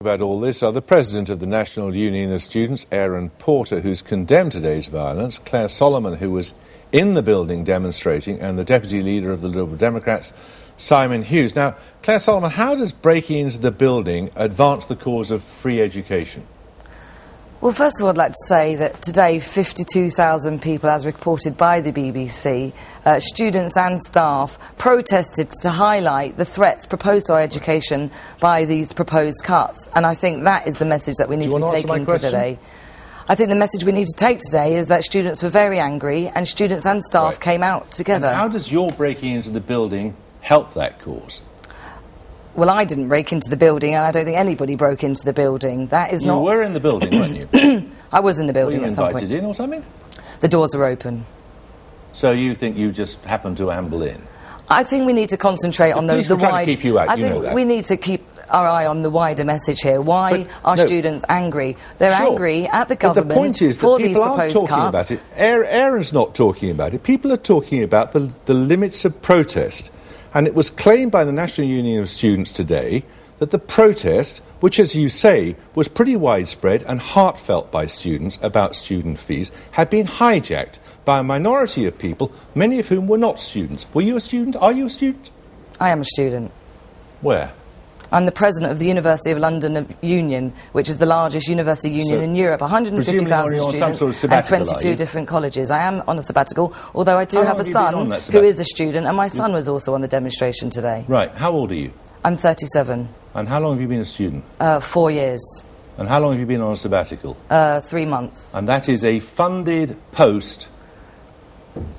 About all this are the President of the National Union of Students, Aaron Porter, who's condemned today's violence, Claire Solomon, who was in the building demonstrating, and the Deputy Leader of the Liberal Democrats, Simon Hughes. Now, Claire Solomon, how does breaking into the building advance the cause of free education? Well, first of all, I'd like to say that today 52,000 people, as reported by the BBC, students and staff, protested to highlight the threats proposed to our education by these proposed cuts. And I think that is the message that we need to be taking today. I think the message we need to take today is that students were very angry and students and staff came out together. And how does your breaking into the building help that cause? Well, I didn't break into the building, and I don't think anybody broke into the building. That is not... You were in the building, weren't you? I was in the building at some point. Were you invited in or something? The doors are open. So you think you just happened to amble in? I think we need to concentrate on the wide... trying to keep you out, I think we need to keep our eye on the wider message here. Why are students angry? They're angry at the government the point is that people aren't talking about it. Aaron's not talking about it. People are talking about the limits of protest. And it was claimed by the National Union of Students today that the protest, which, as you say, was pretty widespread and heartfelt by students about student fees, had been hijacked by a minority of people, many of whom were not students. Were you a student? Are you a student? I am a student. Where? I'm the president of the University of London Union, which is the largest university union in Europe. 150,000 students and 22 different colleges. I am on a sabbatical, although I do have a son who is a student, and my son was also on the demonstration today. Right. How old are you? I'm 37. And how long have you been a student? 4 years. And how long have you been on a sabbatical? 3 months. And that is a funded post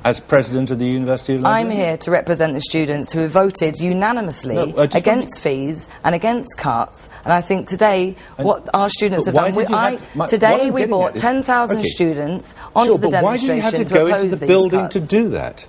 as President of the University of London? I'm here to represent the students who have voted unanimously against fees and against cuts. And I think today what our students have done... Today we brought 10,000 students onto the demonstration to oppose these cuts. Why did you have to go into the building to do that?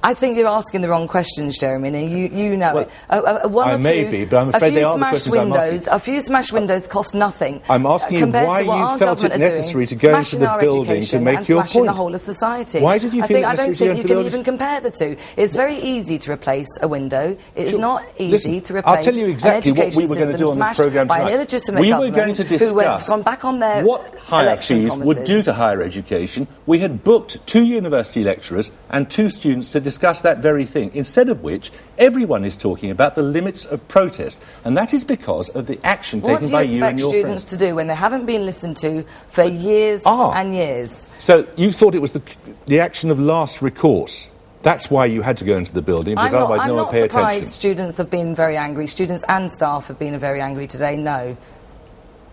I think you're asking the wrong questions, Jeremy, and you know it. I may be, but I'm afraid they are the questions I'm asking. A few smashed windows cost nothing. I'm asking you why you felt it necessary to go into the building to make your point. The whole of society. Why did you feel it necessary to go into the building? I don't think you can even compare the two. It's very easy to replace a window. It is not easy to replace. I'll tell you exactly what we were going to do on this programme tonight. By an illegitimate government we were going to discuss what higher fees would do to higher education. We had booked 2 university lecturers and 2 students to discuss that very thing, instead of which everyone is talking about the limits of protest, and that is because of the action taken by you and your friends. What do you expect students to do when they haven't been listened to for years and years? So you thought it was the action of last recourse. That's why you had to go into the building, because otherwise no one would pay attention. I'm not surprised students have been very angry. Students and staff have been very angry today, no.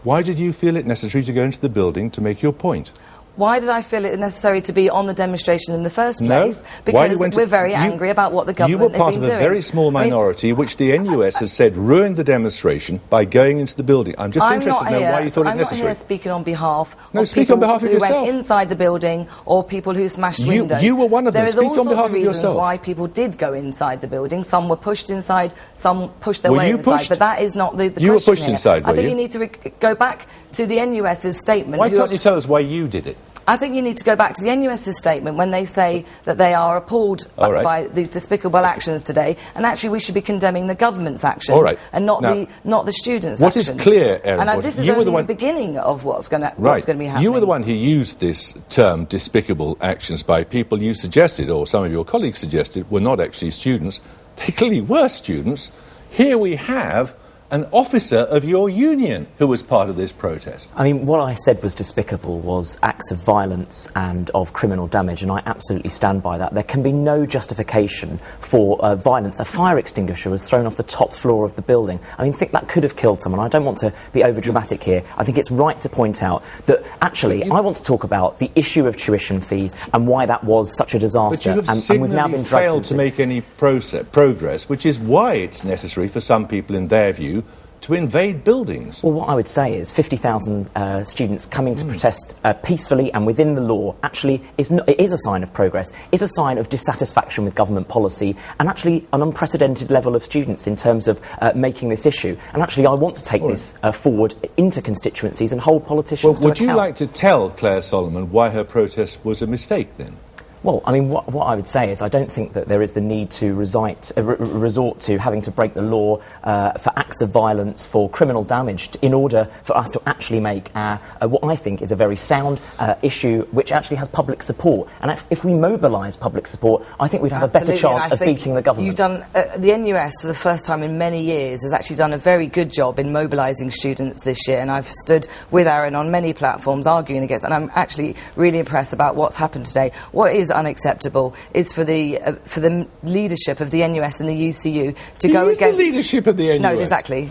Why did you feel it necessary to go into the building to make your point? Why did I feel it necessary to be on the demonstration in the first place? Because we're very angry about what the government has been doing. You were part of a very small minority which the NUS has said ruined the demonstration by going into the building. I'm just interested to know why you thought it necessary. I'm not here speaking on behalf of people who went inside the building or people who smashed windows. You were one of them. Speak on behalf of yourself. There is all sorts of reasons why people did go inside the building. Some were pushed inside, some pushed their way inside, but that is not the question. You were pushed inside, were you? I think you need to go back to the NUS's statement. Why can't you tell us why you did it? I think you need to go back to the NUS's statement when they say that they are appalled by these despicable actions today, and actually we should be condemning the government's actions and not the students' actions. What is clear, Aaron, and this is only the beginning of what's going to be happening. You were the one who used this term, despicable actions, by people you suggested, or some of your colleagues suggested, were not actually students. They clearly were students. Here we have an officer of your union who was part of this protest. I mean, what I said was despicable was acts of violence and of criminal damage, and I absolutely stand by that. There can be no justification for violence. A fire extinguisher was thrown off the top floor of the building. I mean, think that could have killed someone. I don't want to be over-dramatic here. I think it's right to point out that, actually, I want to talk about the issue of tuition fees and why that was such a disaster. But you have we've now been failed to make any progress, which is why it's necessary for some people, in their view, to invade buildings. Well, what I would say is 50,000 students coming to protest peacefully and within the law actually is a sign of progress, is a sign of dissatisfaction with government policy, and actually an unprecedented level of students in terms of making this issue. And actually I want to take this forward into constituencies and hold politicians to account. Would you like to tell Claire Solomon why her protest was a mistake then? Well, I mean, what I would say is I don't think that there is the need to resort to having to break the law for acts of violence, for criminal damage, in order for us to actually make what I think is a very sound issue which actually has public support. And if we mobilise public support, I think we'd have a better chance of beating the government. You've done, the NUS for the first time in many years has actually done a very good job in mobilising students this year, and I've stood with Aaron on many platforms arguing against, and I'm actually really impressed about what's happened today. What is unacceptable is for the leadership of the NUS and the UCU to go against the leadership of the NUS. No, exactly.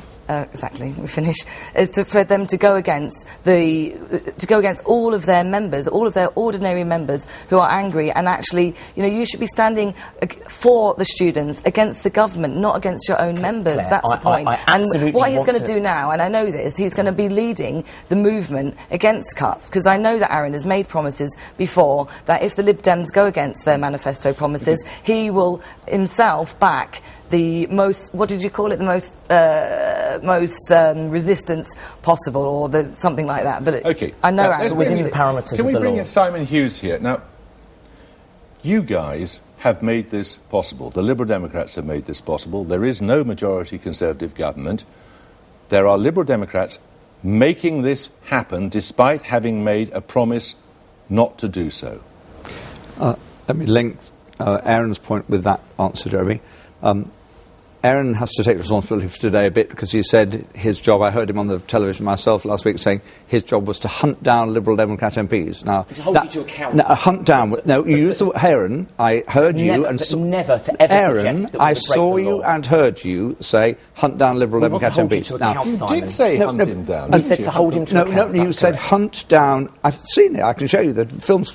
We finish. Is for them to go against all of their members, all of their ordinary members who are angry, and actually, you know, you should be standing for the students against the government, not against your own members. Claire, that's the point. And what he's going to do now, and I know this, he's going to be leading the movement against cuts, because I know that Aaron has made promises before that if the Lib Dems go against their manifesto promises, he will himself back the most, what did you call it, the most resistance possible, or something like that. But okay, I know within the parameters of the law. Can we bring in Simon Hughes here? Now, you guys have made this possible. The Liberal Democrats have made this possible. There is no majority Conservative government. There are Liberal Democrats making this happen despite having made a promise not to do so. Let me link Aaron's point with that answer, Jeremy. Aaron has to take responsibility for today a bit, because he said his job, I heard him on the television myself last week saying his job was to hunt down Liberal Democrat MPs. Now, to hold you to account. No, hunt down. No, you used the word, Aaron, I heard you and never to ever Aaron, suggest that I saw you and heard you say hunt down Liberal Democrat MPs. Now, you did say hunt him down. You said to hold him to account. No, you said hunt down. I've seen it. I can show you the film,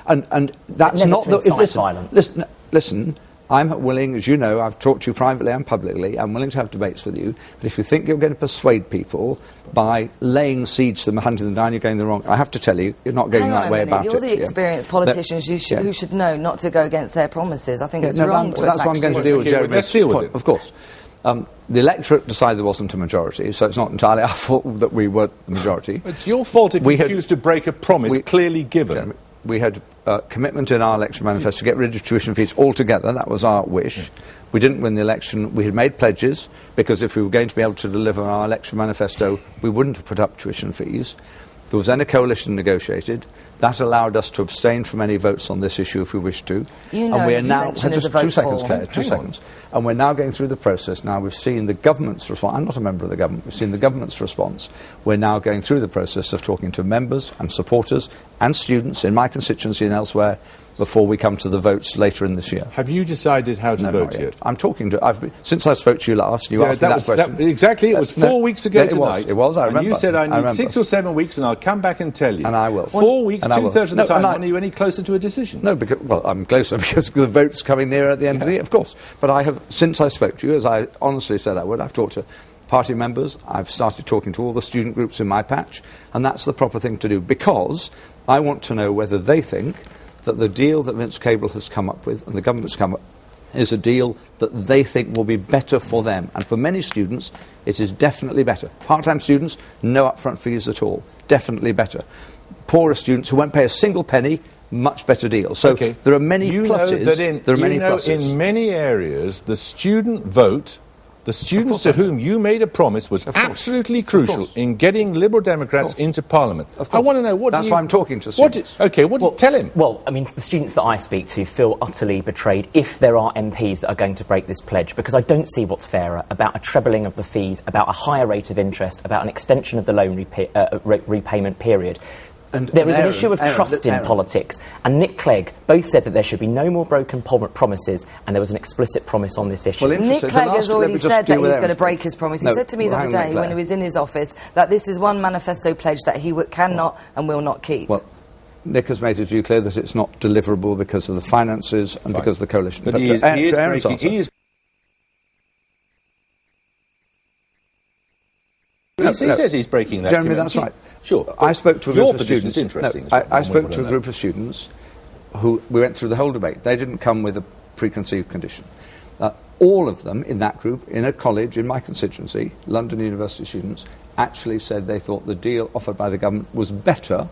and that's not the. Listen. I'm willing, as you know, I've talked to you privately and publicly, I'm willing to have debates with you, but if you think you're going to persuade people by laying siege to them, hunting them down, you're going the wrong. I have to tell you, you're not going the right way about it. You're the experienced politicians who should know not to go against their promises. I think it's wrong to attack. That's what I'm going to deal with, Jeremy. Let's deal with it. Of course. The electorate decided there wasn't a majority, so it's not entirely our fault that we were the majority. It's your fault if you refused to break a promise clearly given. Jeremy, we had commitment in our election manifesto to get rid of tuition fees altogether. That was our wish. We didn't win the election. We had made pledges, because if we were going to be able to deliver our election manifesto, we wouldn't have put up tuition fees. There was then a coalition negotiated. That allowed us to abstain from any votes on this issue if we wished to. You know, and we are now just 2 seconds, Claire, 2 seconds. And we're now going through the process. Now we've seen the government's response. I'm not a member of the government. We've seen the government's response. We're now going through the process of talking to members and supporters and students in my constituency and elsewhere before we come to the votes later in this year. Have you decided how to vote yet? I'm talking to. Since I spoke to you last, you asked me that question. Exactly, it was 4 weeks ago tonight. It was. I remember. And you said I need 6 or 7 weeks, and I'll come back and tell you. And I will. 4 weeks, 2/3 of the time. Are you any closer to a decision? No, because I'm closer because the vote's coming nearer at the end of the year, of course. But I have, since I spoke to you, as I honestly said I would, I've talked to party members. I've started talking to all the student groups in my patch, and that's the proper thing to do, because I want to know whether they think that the deal that Vince Cable has come up with and the government's come up is a deal that they think will be better for them. And for many students, it is definitely better. Part-time students, no upfront fees at all. Definitely better. Poorer students who won't pay a single penny, much better deal. So there are many pluses. In many areas, the student vote, the students to whom you made a promise, was absolutely crucial in getting Liberal Democrats into Parliament. I want to know what. That's why I'm talking to students. Tell him. Well, I mean, the students that I speak to feel utterly betrayed if there are MPs that are going to break this pledge, because I don't see what's fairer about a trebling of the fees, about a higher rate of interest, about an extension of the loan repayment period. And there is an issue of trust in politics, and Nick Clegg both said that there should be no more broken promises, and there was an explicit promise on this issue. Well, Nick Clegg has already said that he's going to break his promise. He said to me the other day when he was in his office that this is one manifesto pledge that he cannot and will not keep. Well, Nick has made his view clear that it's not deliverable because of the finances and because of the coalition. But he says he's breaking that. Jeremy, that's right. Sure. I spoke to a group of students. Interesting. I spoke to a group of students who we went through the whole debate. They didn't come with a preconceived condition. All of them in that group, in a college in my constituency, London University students, actually said they thought the deal offered by the government was better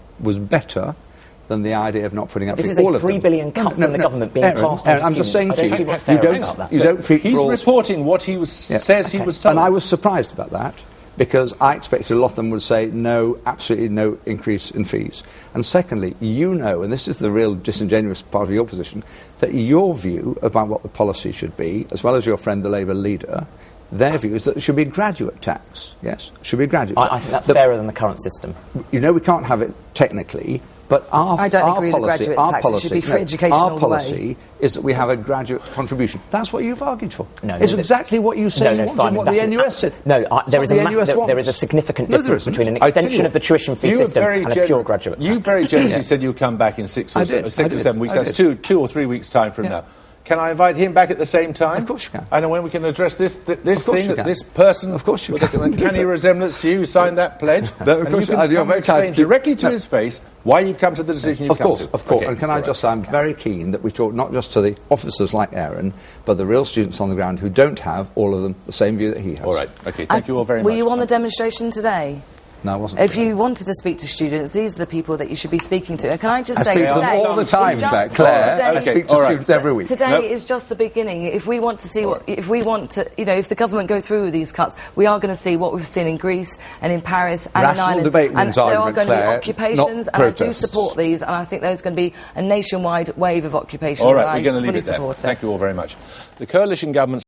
than the idea of not putting up this for is all a of them. £3 billion cut from the government being passed on to I'm just saying students. to you, I don't see what's fair about that. you don't feed He's for all... reporting what he says he was told. And I was surprised about that, because I expected a lot of them would say no, absolutely no increase in fees. And secondly, you know, and this is the real disingenuous part of your position, that your view about what the policy should be, as well as your friend the Labour leader, their view is that it should be a graduate tax. Yes, it should be a graduate tax. I think that's fairer than the current system. You know, we can't have it technically, but I don't agree with the graduate tax. It should be for education all the way. Our policy is that we have a graduate contribution. That's what you've argued for. No, it's exactly what you say you want, Simon, and what the NUS said. No, there is a significant difference between an extension of the tuition fee system and a pure graduate tax. You very generously said you'd come back in 6 or 7 weeks. That's 2 or 3 weeks' time from now. Can I invite him back at the same time? Of course you can. I know when we can address this thing, this person of course you with an uncanny resemblance to you who signed that pledge. No, of course, and you can come and explain directly to his face why you've come to the decision you've come to. Of course. Okay, and can I just say, I'm very keen that we talk not just to the officers like Aaron, but the real students on the ground who don't have, all of them, the same view that he has. All right. Okay, thank you all very much. Were you on the demonstration today? No, I wasn't. If you wanted to speak to students, these are the people that you should be speaking to. And can I just say, speak to them today, all the time, in fact, Claire. I speak to students every week. Today is just the beginning. If we want to see if the government go through with these cuts, we are going to see what we've seen in Greece and in Paris and in Ireland. Debate and there are going to be occupations, and protests. I do support these, and I think there's going to be a nationwide wave of occupation. All right, we're going to leave it there. Thank you all very much. The coalition government